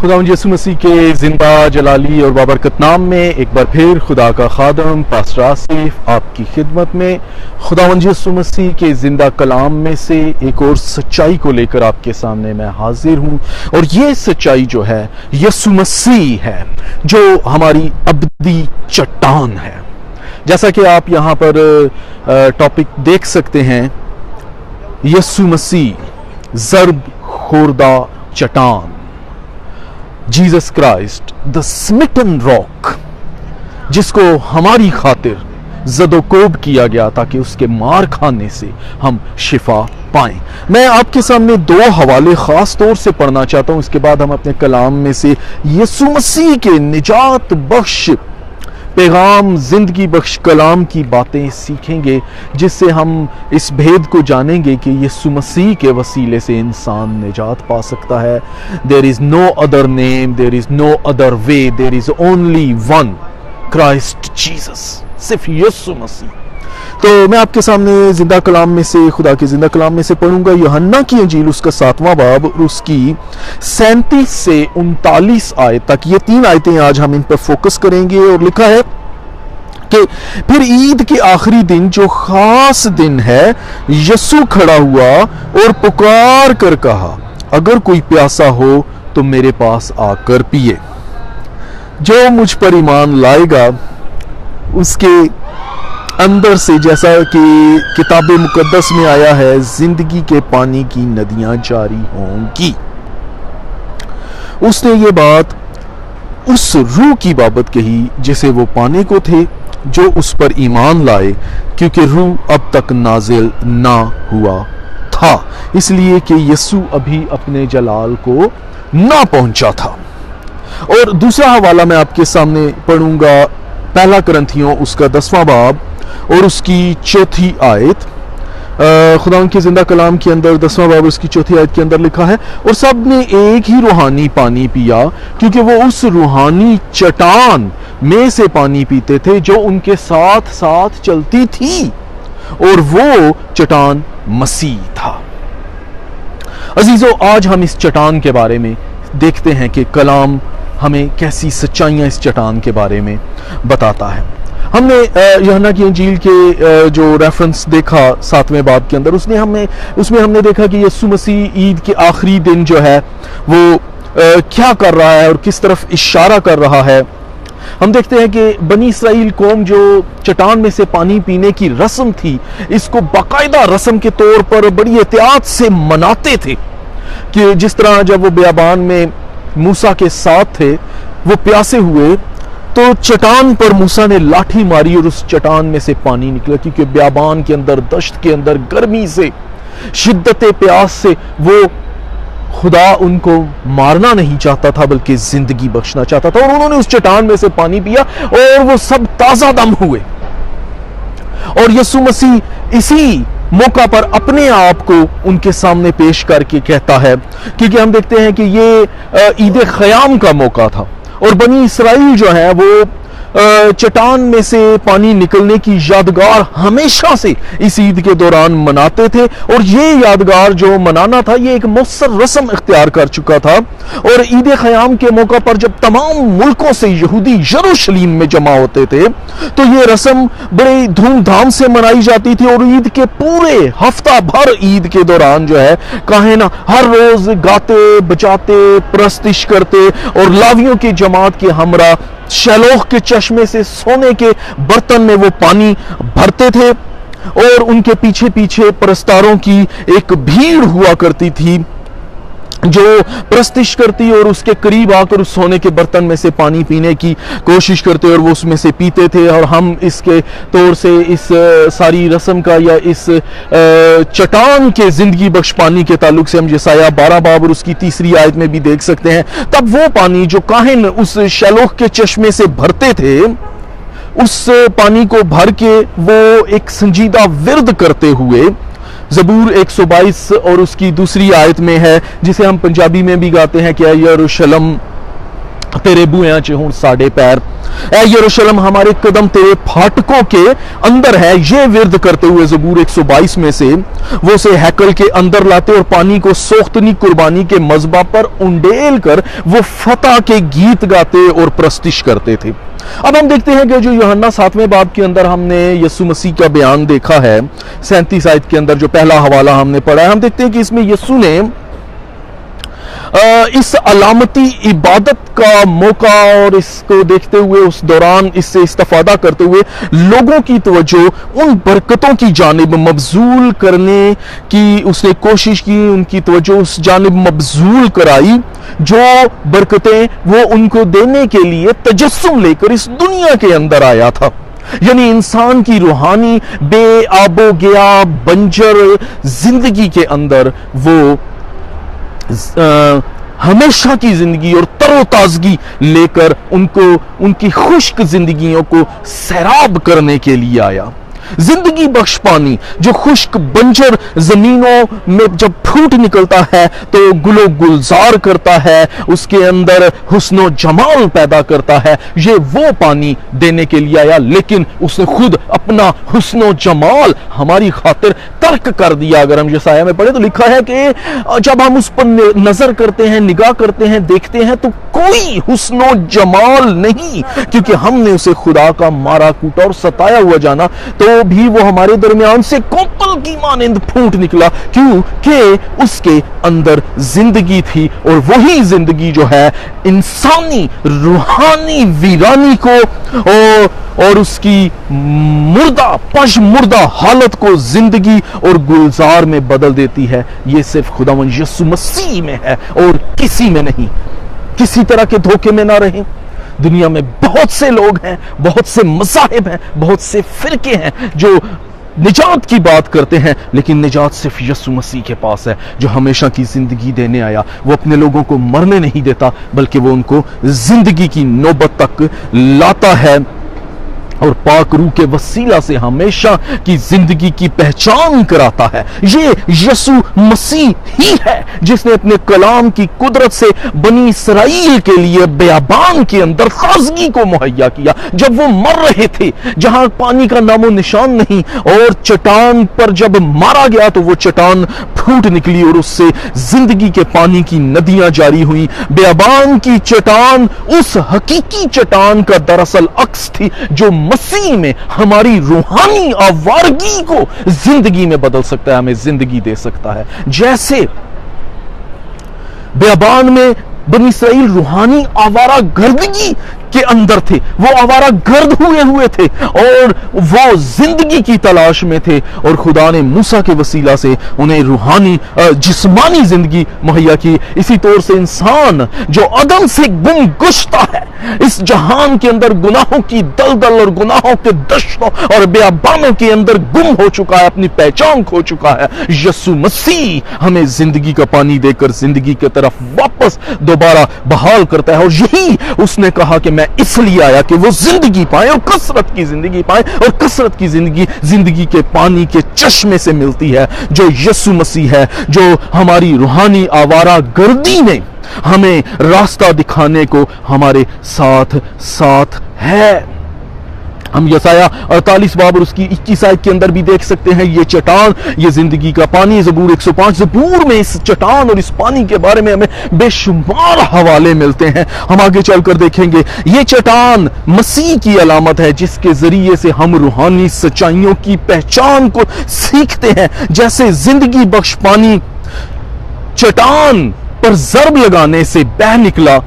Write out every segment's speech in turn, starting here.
खुदावंद यीशु मसीह के जिंदा जलाली और बाबरकत नाम में एक बार फिर खुदा का खादम पास्टर आसिफ आपकी खिदमत में खुदावंद यीशु मसीह के जिंदा कलाम में से एक और सच्चाई को लेकर आपके सामने मैं हाजिर हूं। और ये सच्चाई जो है यीशु मसीह है, जो हमारी अबदी चट्टान है। जैसा कि आप यहाँ पर टॉपिक देख सकते हैं, यीशु मसीह ज़र्ब खुर्दा चट्टान, Jesus Christ the smitten rock, जिसको हमारी खातिर ज़दोकोब किया गया ताकि उसके मार खाने से हम शिफा पाएं। मैं आपके सामने दो हवाले खास तौर से पढ़ना चाहता हूं, इसके बाद हम अपने कलाम में से यीशु मसीह के निजात बख्श पैगाम, जिंदगी बख्श कलाम की बातें सीखेंगे, जिससे हम इस भेद को जानेंगे कि यीशु मसीह के वसीले से इंसान निजात पा सकता है। There is no other name, there is no other way, there is only one, Christ Jesus, सिर्फ यीशु मसीह। तो मैं आपके सामने जिंदा कलाम में से, खुदा के जिंदा कलाम में से पढ़ूंगा यूहन्ना की अंजील, उसका 7वां बाब, उसकी 37 से 39 आयत तक। ये 3 आयतें आज हम इन पर फोकस करेंगे। और लिखा है कि फिर ईद के आखिरी दिन, जो खास दिन है, यीशु खड़ा हुआ और पुकार कर कहा, अगर कोई प्यासा हो तो मेरे पास आकर पिए। जो मुझ पर ईमान लाएगा उसके अंदर से, जैसा कि किताब मुकद्दस में आया है, जिंदगी के पानी की नदियां जारी होंगी। उसने ये बात उस रूह की बाबत कही जिसे वो पाने को थे, जो उस पर ईमान लाए, क्योंकि रूह अब तक नाजिल ना हुआ था, इसलिए कि यीशु अभी अपने जलाल को ना पहुंचा था। और दूसरा हवाला मैं आपके सामने पढ़ूंगा, पहला करंथियों उसका 10वां बाब और उसकी 4थी आयत। खुदा के जिंदा कलाम के अंदर 10वां बाब उसकी 4थी आयत के अंदर लिखा है, और सब ने एक ही रूहानी पानी पिया, क्योंकि वो उस रूहानी चट्टान में से पानी पीते थे जो उनके साथ साथ चलती थी, और वो चट्टान मसीह था। अजीजों, आज हम इस चट्टान के बारे में देखते हैं कि कलाम हमें कैसी सच्चाइयां इस चट्टान के बारे में बताता है। हमने यूहन्ना की अंजील के जो रेफरेंस देखा 7वें बाब के अंदर, उसमें हमने देखा कि यीशु मसीह ईद के आखिरी दिन जो है वो क्या कर रहा है और किस तरफ इशारा कर रहा है। हम देखते हैं कि बनी इसराइल कौम जो चट्टान में से पानी पीने की रस्म थी, इसको बाकायदा रस्म के तौर पर बड़ी एहतियात से मनाते थे, कि जिस तरह जब वो बियाबान में मूसा के साथ थे, वो प्यासे हुए तो चट्टान पर मूसा ने लाठी मारी और उस चट्टान में से पानी निकला, क्योंकि बियाबान के अंदर, दश्त के अंदर गर्मी से, शिद्दत प्यास से वो खुदा उनको मारना नहीं चाहता था, बल्कि जिंदगी बख्शना चाहता था। और उन्होंने उस चट्टान में से पानी पिया और वो सब ताजा दम हुए। और यीशु मसीह इसी मौका पर अपने आप को उनके सामने पेश करके कहता है, क्योंकि हम देखते हैं कि ये ईद ख़याम का मौका था, और बनी इसराइल जो है वो चट्टान में से पानी निकलने की यादगार हमेशा से इस ईद के दौरान मनाते थे। और ये यादगार जो मनाना था, ये एक मुफ़स्सर रस्म इख्तियार कर चुका था। और ईद ख़याम के मौका पर जब तमाम मुल्कों से यहूदी यरूशलेम में जमा होते थे, तो ये रस्म बड़े धूमधाम से मनाई जाती थी। और ईद के पूरे हफ्ता भर ईद के दौरान जो है, काहिना हर रोज गाते बजाते प्रस्तिश करते, और लावियों की जमात के हमरा शैलोह के चश्मे से सोने के बर्तन में वो पानी भरते थे, और उनके पीछे पीछे परस्तारों की एक भीड़ हुआ करती थी जो प्रस्तिश करती और उसके करीब आकर उस सोने के बर्तन में से पानी पीने की कोशिश करते, और वो उसमें से पीते थे। और हम इसके तौर से इस सारी रस्म का, या इस चट्टान के जिंदगी बख्श पानी के ताल्लुक से हम यसाया 12 बाब और उसकी 3री आयत में भी देख सकते हैं। तब वो पानी जो काहिन उस शैलोह के चश्मे से भरते थे, उस पानी को भर के वो एक संजीदा विर्द करते हुए, ज़बूर 122 और उसकी 2री आयत में है, जिसे हम पंजाबी में भी गाते हैं कि यरूशलेम तेरे बुएं च हुण साडे पैर, ऐ यरूशलेम हमारे कदम तेरे फाटकों के अंदर है। ये विर्द करते हुए ज़बूर 122 में से वो उसे हैकल के अंदर लाते और पानी को सोख्तनी कुर्बानी के मज़बा पर उंडेल कर वो फतह के गीत गाते और प्रस्तिश करते थे। अब हम देखते हैं कि जो यूहन्ना 7वें बाब के अंदर हमने यीशु मसीह का बयान देखा है, 37 आयत के अंदर जो पहला हवाला हमने पढ़ा है, हम देखते हैं कि इसमें यीशु ने इस अलामती इबादत का मौका और इसको देखते हुए उस दौरान इससे इस्तेफादा करते हुए लोगों की तवज्जो उन बरकतों की जानिब मबजूल करने की उसने कोशिश की, उनकी तवज्जो उस जानिब मबजूल कराई जो बरकतें वो उनको देने के लिए तजस्सुम लेकर इस दुनिया के अंदर आया था। यानी इंसान की रूहानी बेआबो गया बंजर जिंदगी के अंदर वो हमेशा की जिंदगी और तरोताजगी लेकर उनको उनकी खुश्क जिंदगियों को सैराब करने के लिए आया। जिंदगी बख्श पानी जो खुश्क बंजर जमीनों में जब फूट निकलता है तो गुलो गुलजार करता है, उसके अंदर हुस्नो जमाल पैदा करता है, ये वो पानी देने के लिए आया। लेकिन उसने खुद अपना हुस्नो जमाल हमारी खातिर तर्क कर दिया। अगर हम यशायाह में पढ़े तो लिखा है कि जब हम उस पर नजर करते हैं, निगाह करते हैं, देखते हैं तो कोई हुस्नो जमाल नहीं, क्योंकि हमने उसे खुदा का मारा कूटा और सताया हुआ जाना, तो भी वो हमारे दरमियान से कोपल की मानिंद फूट निकला, क्योंकि उसके अंदर जिंदगी थी। और वही जिंदगी जो है इंसानी रूहानी वीरानी को और उसकी मुर्दा पश मुर्दा हालत को जिंदगी और गुलजार में बदल देती है। ये सिर्फ खुदावंद यीशु मसीह में है और किसी में नहीं। किसी तरह के धोखे में ना रहें। दुनिया में बहुत से लोग हैं, बहुत से मज़ाहिब हैं, बहुत से फिरके हैं जो निजात की बात करते हैं, लेकिन निजात सिर्फ यीशु मसीह के पास है जो हमेशा की जिंदगी देने आया। वो अपने लोगों को मरने नहीं देता, बल्कि वो उनको जिंदगी की नौबत तक लाता है और पाक रूह के वसीला से हमेशा की जिंदगी की पहचान कराता है। ये यीशु मसीह ही है जिसने अपने कलाम की कुदरत से बनी इसराइल के लिए बियाबान के अंदर ताजगी को मुहैया किया। जब वो मर रहे थे, जहां पानी का नामो निशान नहीं, और चट्टान पर जब मारा गया तो वो चट्टान फूट निकली और उससे जिंदगी के पानी की नदियां जारी हुई। बियाबान की चट्टान उस हकीकी चट्टान का दरअसल अक्स थी जो मसीह में हमारी रूहानी आवारगी को जिंदगी में बदल सकता है, हमें जिंदगी दे सकता है। जैसे बियाबान में बनी इसराइल रूहानी आवारा गर्दगी के अंदर थे, वो आवारा गर्द हुए थे और वो जिंदगी की तलाश में थे, और खुदा ने मूसा के वसीला से उन्हें रूहानी जिस्मानी जिंदगी मुहैया की। इसी तौर से इंसान जो अदम से गुम गुश्ता है, इस जहान के अंदर गुनाहों की दलदल और गुनाहों के दश्तों और बेअबानों के अंदर गुम हो चुका है, अपनी पहचान खो चुका है, यीशु मसीह हमें जिंदगी का पानी देकर जिंदगी की तरफ वापस दोबारा बहाल करता है। और यही उसने कहा कि मैं इसलिए आया कि वो जिंदगी पाए और कसरत की जिंदगी पाए, और कसरत की जिंदगी जिंदगी के पानी के चश्मे से मिलती है जो यीशु मसीह है, जो हमारी रूहानी आवारा गर्दी में हमें रास्ता दिखाने को हमारे साथ साथ है। हम यशायाह 48 बाब और उसकी 21 आयत के अंदर भी देख सकते हैं ये चट्टान, ये जिंदगी का पानी। ज़बूर 105 ज़बूर में इस चट्टान और इस पानी के बारे में हमें बेशुमार हवाले मिलते हैं। हम आगे चलकर देखेंगे ये चट्टान मसीह की अलामत है जिसके जरिए से हम रूहानी सच्चाइयों की पहचान को सीखते हैं। जैसे जिंदगी बख्श पानी चट्टान पर ज़रब लगाने से बह निकला,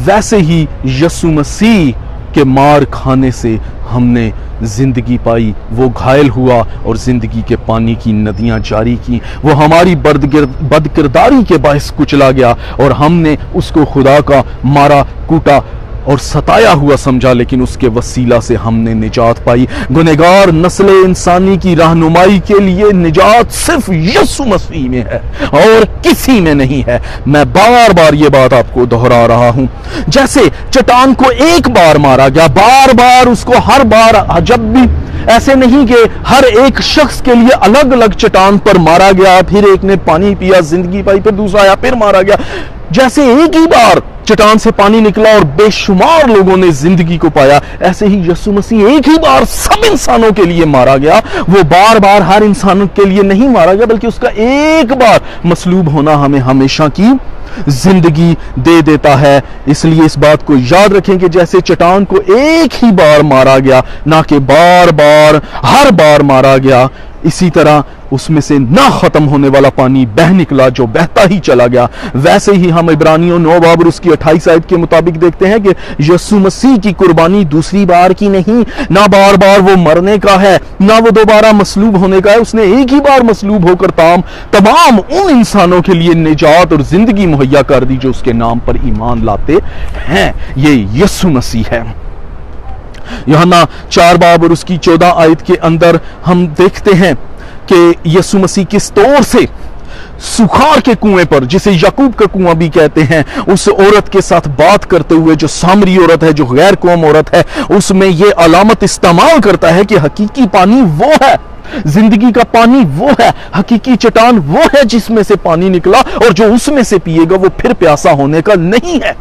वैसे ही यीशु मसीह के मार खाने से हमने जिंदगी पाई। वो घायल हुआ और जिंदगी के पानी की नदियां जारी की। वो हमारी बदकिरदारी के बायस कुचला गया और हमने उसको खुदा का मारा कूटा और सताया हुआ समझा, लेकिन उसके वसीला से हमने निजात पाई। गुनहगार नस्ल इंसानी की रहनुमाई के लिए निजात सिर्फ यीशु मसीह में है और किसी में नहीं है। मैं बार बार ये बात आपको दोहरा रहा हूं। जैसे चट्टान को एक बार मारा गया, बार बार उसको हर बार, जब भी ऐसे नहीं कि हर एक शख्स के लिए अलग अलग चट्टान पर मारा गया, फिर एक ने पानी पिया जिंदगी पाई, फिर दूसरा आया फिर मारा गया। जैसे एक ही बार चट्टान से पानी निकला और बेशुमार लोगों ने जिंदगी को पाया, ऐसे ही यीशु मसीह एक ही बार सब इंसानों के लिए मारा गया। वो बार बार हर इंसान के लिए नहीं मारा गया, बल्कि उसका एक बार मसलूब होना हमें हमेशा की जिंदगी दे देता है। इसलिए इस बात को याद रखें कि जैसे चट्टान को एक ही बार मारा गया, ना कि बार बार हर बार मारा गया, इसी तरह उसमें से ना खत्म होने वाला पानी बह निकला जो बहता ही चला गया। वैसे ही हम इब्रानियों 9 बाब और उसकी 28 आयत के मुताबिक देखते हैं कि यीशु मसीह की कुर्बानी दूसरी बार की नहीं, ना बार बार वो मरने का है, ना वो दोबारा मसलूब होने का है। उसने एक ही बार मसलूब होकर तमाम उन इंसानों के लिए निजात और जिंदगी मुहैया कर दी जो उसके नाम पर ईमान लाते हैं। ये यीशु मसीह है। यूहन्ना 4 बाब और उसकी 14 आयत के अंदर हम देखते हैं कि यीशु मसीह किस तौर से सुखार के कुएं पर, जिसे याकूब का कुआं भी कहते हैं, उस औरत के साथ बात करते हुए, जो सामरी औरत है, जो गैर कौम औरत है, उसमें यह अलामत इस्तेमाल करता है कि हकीकी पानी वो है, जिंदगी का पानी वो है, हकीकी चट्टान वो है जिसमें से पानी निकला, और जो उसमें से पिएगा वो फिर प्यासा होने का नहीं है।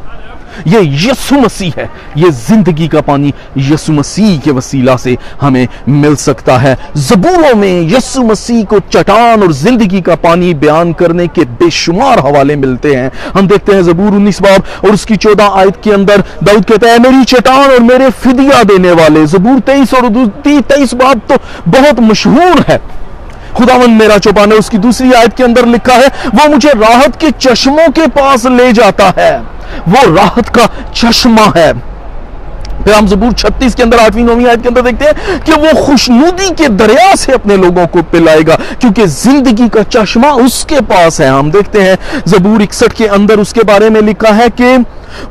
ये यीशु मसीह है। ये जिंदगी का पानी यीशु मसीह के वसीला से हमें मिल सकता है। ज़बूरों में यीशु मसीह को चट्टान और जिंदगी का पानी बयान करने के बेशुमार हवाले मिलते हैं। हम देखते हैं ज़बूर 19 बाब और उसकी 14 आयत के अंदर दाऊद कहता है, मेरी चट्टान और मेरे फिदिया देने वाले। ज़बूर 23 और 23 बाब तो बहुत मशहूर है। खुदावन मेरा चौपान है, उसकी दूसरी आयत के अंदर लिखा है, वो मुझे राहत के चश्मों के पास ले जाता है। वो राहत का चश्मा है। फिर हम ज़बूर 36 के अंदर 8वीं-9वीं आयत के अंदर देखते हैं कि वो खुशनुदी के दरिया से अपने लोगों को पिलाएगा, क्योंकि जिंदगी का चश्मा उसके पास है। हम देखते हैं ज़बूर 61 के अंदर उसके बारे में लिखा है कि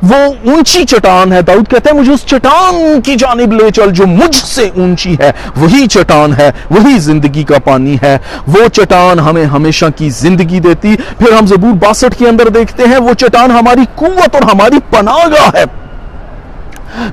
वो ऊंची चट्टान है। दाऊद कहते हैं, मुझे उस चट्टान की जानिब ले चल जो मुझसे ऊंची है। वही चट्टान है, वही जिंदगी का पानी है। वो चट्टान हमें हमेशा की जिंदगी देती। फिर हम ज़बूर 62 के अंदर देखते हैं, वो चट्टान हमारी कुव्वत और हमारी पनाहगाह है।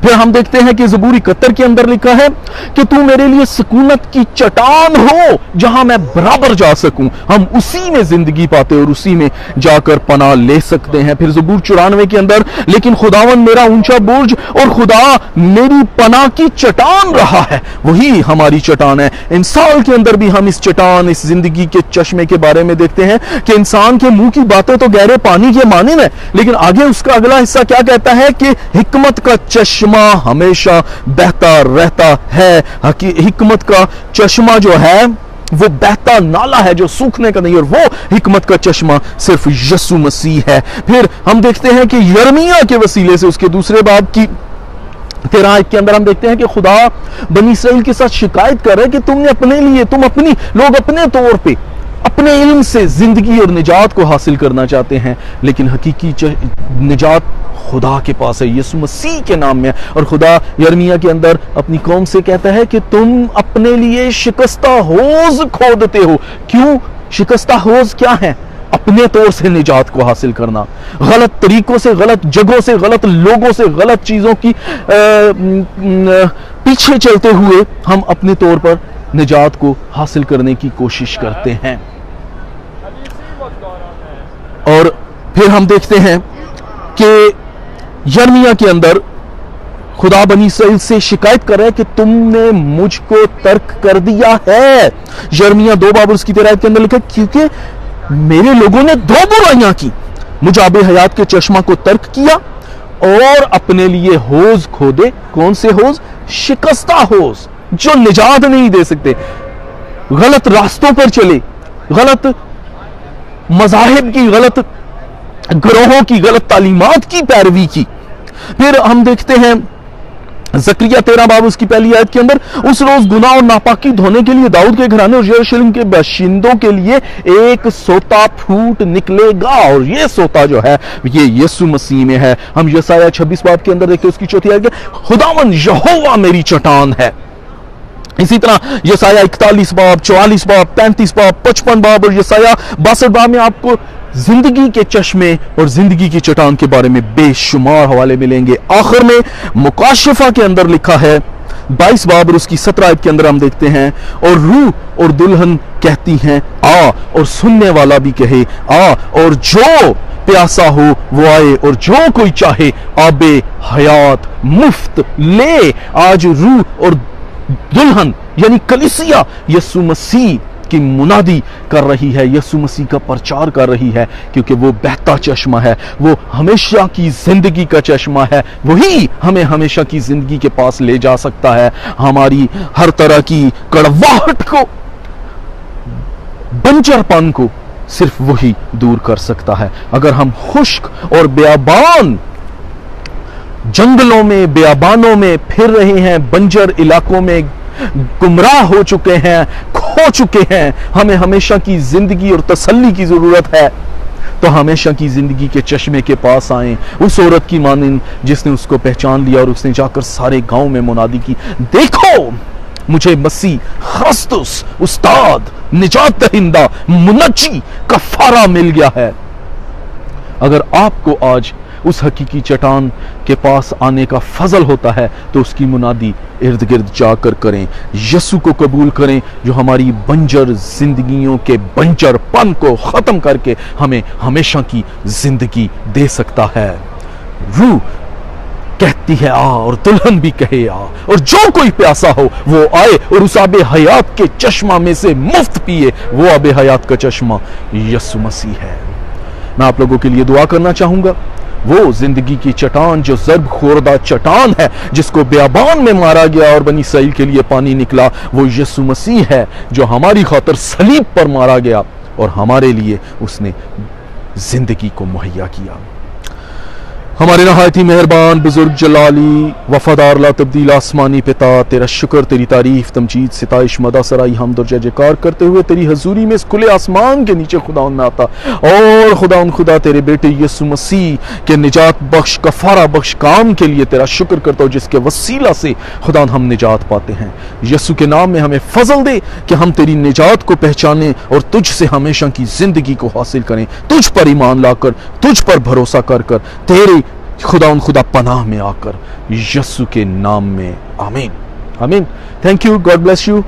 फिर हम देखते हैं कि ज़बूर 71 के अंदर लिखा है कि तू मेरे लिए सुकूनत की चट्टान हो जहां मैं बराबर जा सकूं। हम उसी में जिंदगी पाते और उसी में जाकर पनाह ले सकते हैं। फिर ज़बूर 94 के अंदर, लेकिन खुदावन मेरा ऊंचा बुर्ज और खुदा मेरी पनाह की चट्टान रहा है। वही हमारी चट्टान है। इंसान के अंदर भी हम इस चट्टान, इस जिंदगी के चश्मे के बारे में देखते हैं कि इंसान के मुंह की बातें तो गहरे पानी के मानिंद है, लेकिन आगे उसका अगला हिस्सा क्या कहता है कि हिकमत का चश्मा हमेशा बहता रहता है। हिकमत का चश्मा जो है वो बहता नाला है जो सूखने का नहीं, और वो हिकमत का चश्मा सिर्फ यीशु मसीह है। फिर हम देखते हैं कि यिर्मयाह के वसीले से उसके दूसरे बाब की 13 आयत के अंदर हम देखते हैं कि खुदा बनी इसराइल के साथ शिकायत कर रहे हैं कि तुमने अपने लिए, लोग अपने तौर पे अपने इल्म से जिंदगी और निजात को हासिल करना चाहते हैं, लेकिन हकीकी निजात खुदा के पास है, यीशु मसीह के नाम में। और खुदा यिर्मयाह के अंदर अपनी कौम से कहता है कि तुम अपने लिए शिकस्ता होज खोदते हो। क्यों? शिकस्ता होज क्या है? अपने तौर से निजात को हासिल करना, गलत तरीकों से, गलत जगहों से, गलत लोगों से, गलत चीजों की पीछे चलते हुए हम अपने तौर पर निजात को हासिल करने की कोशिश करते हैं। और फिर हम देखते हैं कि यिर्मयाह के अंदर खुदा बनी इसराइल से शिकायत कर रहा है कि तुमने मुझको तर्क कर दिया है। यिर्मयाह 2 बाब उसकी 13 आयत के अंदर लिखा, क्योंकि मेरे लोगों ने 2 बुराइयां की, मुजाबे हयात के चश्मा को तर्क किया और अपने लिए होज खोदे। कौन से होज? शिकस्ता होज, जो निजात नहीं दे सकते। गलत रास्तों पर चले, गलत मज़ाहिब की, गलत ग्रोहों की, गलत तालीमात की पैरवी की। फिर हम देखते हैं ज़करिया 13 बाब उसकी पहली आयत के अंदर, उस रोज गुनाह और नापाकी धोने के लिए दाऊद के घराने और यरूशलेम के बाशिंदों के लिए एक सोता फूट निकलेगा, और ये सोता जो है ये यीशु मसीह में है। हम यशायाह 26 बाब के अंदर देखते हैं उसकी चौथी आयत, खुदावन यहोवा मेरी चट्टान है। इसी तरह यशायाह 41 बाब, 44 बाब, 35 बाब, 55 बाब और यशायाह 62 बाब में आपको जिंदगी के चश्मे और जिंदगी की चट्टान के बारे में बेशुमार हवाले मिलेंगे। आखिर में मुकाशफा के अंदर लिखा है 22 बाब और उसकी 17 आयत के अंदर हम देखते हैं, और रूह और दुल्हन कहती हैं आ, और सुनने वाला भी कहे आ, और जो प्यासा हो वो आए और जो कोई चाहे आबे हयात मुफ्त ले। आज रूह और दुल्हन यानी कलीसिया यीशु मसीह की मुनादी कर रही है, यीशु मसीह का प्रचार कर रही है, क्योंकि वो बहता चश्मा है, वो हमेशा की जिंदगी का चश्मा है, वही हमें हमेशा की जिंदगी के पास ले जा सकता है। हमारी हर तरह की कड़वाहट को, बंजरपन को सिर्फ वही दूर कर सकता है। अगर हम खुश्क और बेयाबान जंगलों में, बेयाबानों में फिर रहे हैं, बंजर इलाकों में गुमराह हो चुके हैं, खो चुके हैं, हमें हमेशा की जिंदगी और तसल्ली की जरूरत है, तो हमेशा की जिंदगी के चश्मे के पास आए, उस औरत की मानिंद जिसने उसको पहचान लिया और उसने जाकर सारे गांव में मुनादी की, देखो मुझे मसीह ख्रिस्तुस उस्ताद निजात दहिंदा मुनज्जी कफारा मिल गया है। अगर आपको आज उस हकीकी चट्टान के पास आने का फजल होता है तो उसकी मुनादी इर्द गिर्द जाकर करें, यीशु को कबूल करें जो हमारी बंजर जिंदगियों के बंजरपन को खत्म करके हमें हमेशा की जिंदगी दे सकता है। रूह कहती है आ और दुल्हन भी कहे आ, और जो कोई प्यासा हो वो आए और उस आबे हयात के चश्मा में से मुफ्त पिए। वो आबे हयात का चश्मा यीशु मसीह है। मैं आप लोगों के लिए दुआ करना चाहूंगा, वो जिंदगी की चट्टान जो ज़र्ब खोरदा चट्टान है, जिसको बेयाबान में मारा गया और बनी इसराइल के लिए पानी निकला, वो यीशु मसीह है जो हमारी खातिर सलीब पर मारा गया और हमारे लिए उसने जिंदगी को मुहैया किया। हमारे नहायती मेहरबान बुजुर्ग जलाली वफादार ला तब्दील आसमानी पिता, तेरा शुक्र, तेरी तारीफ, तमजीद, सिताइश, मदा सराई, हमद और जय जयकार करते हुए तेरी हजूरी में इस खुले आसमान के नीचे खुदा में आता और खुदा तेरे बेटे यीशु मसीह के निजात बख्श कफारा बख्श काम के लिए तेरा शुक्र करता हूँ, जिसके वसीला से खुदा हम निजात पाते हैं। यीशु के नाम में हमें फजल दे कि हम तेरी निजात को पहचानें और तुझ से हमेशा की जिंदगी को हासिल करें, तुझ पर ईमान लाकर, तुझ पर भरोसा कर कर तेरे खुदा पनाह में आकर, यीशु के नाम में, आमीन आमीन। Thank you, God bless you.